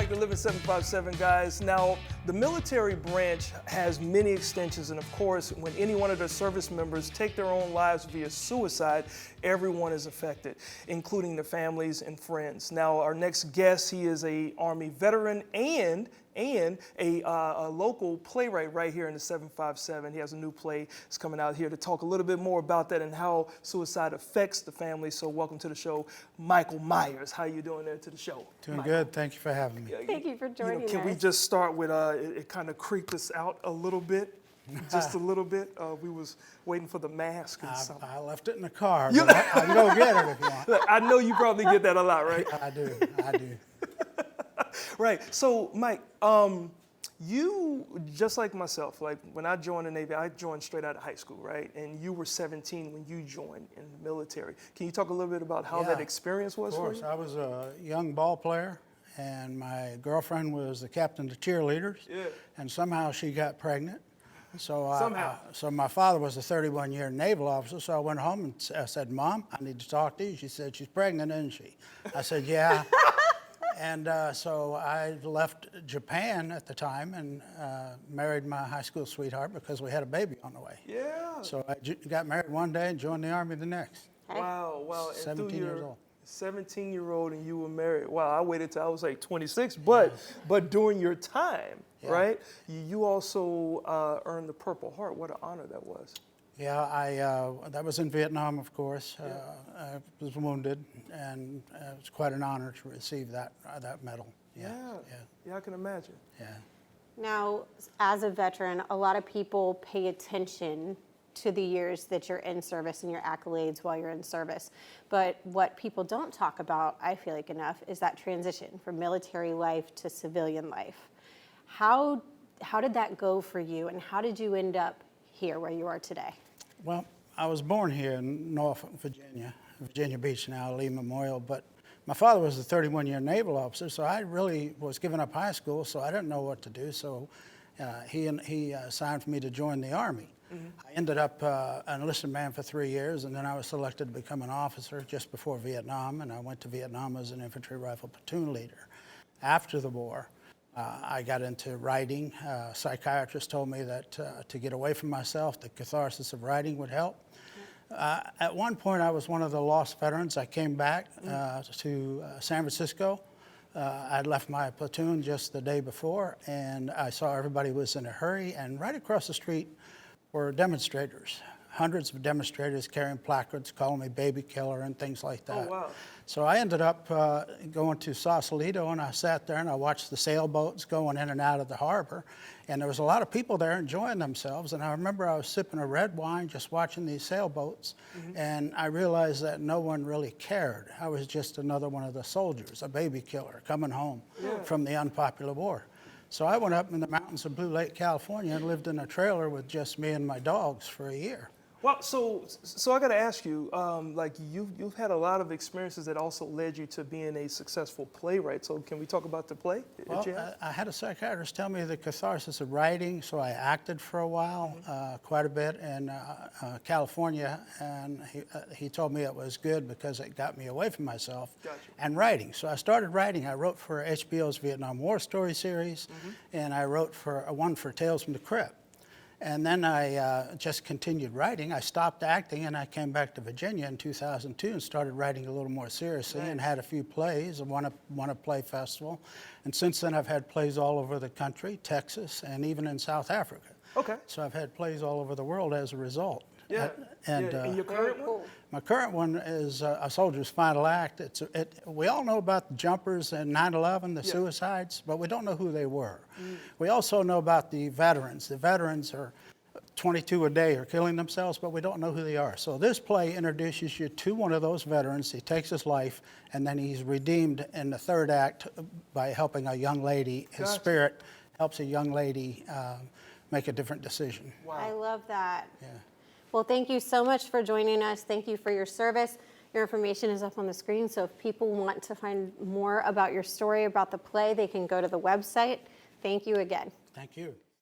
back to Living 757, guys. Now, the military branch has many extensions, and of course, when any one of their service members take their own lives via suicide, everyone is affected, including the families and friends. Now, our next guest, he is a Army veteran and a local playwright right here in the 757. He has a new play that's coming out here to talk a little bit more about that and how suicide affects the family. So welcome to the show, Michael Meyers. How you doing there to the show? Doing Michael? Good. Thank you for having me. Thank you for joining us. Can we just start with, it kind of creeped us out a little bit, just a little bit. We was waiting for the mask and something. I left it in the car, but I can go get it if you want. Look, I know you probably get that a lot, right? I do. Right. So, Mike, you, just like myself, like when I joined the Navy, I joined straight out of high school, right? And you were 17 when you joined in the military. Can you talk a little bit about how that experience was for you? Of course. I was a young ball player, and my girlfriend was the captain of the cheerleaders. Yeah. And somehow she got pregnant. So so my father was a 31-year naval officer, so I went home and I said, "Mom, I need to talk to you." She said, "She's pregnant, isn't she?" I said, "Yeah." And so I left Japan at the time and married my high school sweetheart because we had a baby on the way. Yeah. So I got married one day and joined the Army the next. Wow, wow. 17 years old. 17-year-old and you were married. Wow, I waited till I was like 26. But during your time, right, you also earned the Purple Heart. What an honor that was. Yeah, that was in Vietnam, of course. I was wounded, and it was quite an honor to receive that medal. Yeah, I can imagine. Yeah. Now, as a veteran, a lot of people pay attention to the years that you're in service and your accolades while you're in service. But what people don't talk about, I feel like enough, is that transition from military life to civilian life. How did that go for you, and how did you end up here where you are today? Well, I was born here in Norfolk, Virginia Beach now, Lee Memorial, but my father was a 31-year naval officer, so I really was giving up high school, so I didn't know what to do, so he signed for me to join the Army. Mm-hmm. I ended up an enlisted man for 3 years, and then I was selected to become an officer just before Vietnam, and I went to Vietnam as an infantry rifle platoon leader. After the war, I got into writing. A psychiatrist told me that to get away from myself, the catharsis of writing would help. At one point, I was one of the lost veterans. I came back to San Francisco. I'd left my platoon just the day before, and I saw everybody was in a hurry, and right across the street were demonstrators. Hundreds of demonstrators carrying placards, calling me baby killer and things like that. Oh, wow. So I ended up going to Sausalito, and I sat there and I watched the sailboats going in and out of the harbor. And there was a lot of people there enjoying themselves. And I remember I was sipping a red wine just watching these sailboats. Mm-hmm. And I realized that no one really cared. I was just another one of the soldiers, a baby killer coming home from the unpopular war. So I went up in the mountains of Blue Lake, California, and lived in a trailer with just me and my dogs for a year. Well, so I got to ask you, like you've had a lot of experiences that also led you to being a successful playwright. So can we talk about the play? Well, I had a psychiatrist tell me the catharsis of writing, so I acted for a while, quite a bit in California, and he told me it was good because it got me away from myself and writing. So I started writing. I wrote for HBO's Vietnam War story series, and I wrote for one for Tales from the Crypt. And then I just continued writing. I stopped acting, and I came back to Virginia in 2002 and started writing a little more seriously and had a few plays. I won a play festival. And since then, I've had plays all over the country, Texas, and even in South Africa. Okay. So I've had plays all over the world as a result. Yeah. And your current one? My current one is A Soldier's Final Act. We all know about the jumpers and 9/11, the suicides, but we don't know who they were. We also know about the veterans. The veterans are 22 a day are killing themselves, but we don't know who they are. So this play introduces you to one of those veterans. He takes his life, and then he's redeemed in the third act by helping a young lady. His spirit helps a young lady make a different decision. Wow. I love that. Yeah. Well, thank you so much for joining us. Thank you for your service. Your information is up on the screen, so if people want to find more about your story, about the play, they can go to the website. Thank you again. Thank you.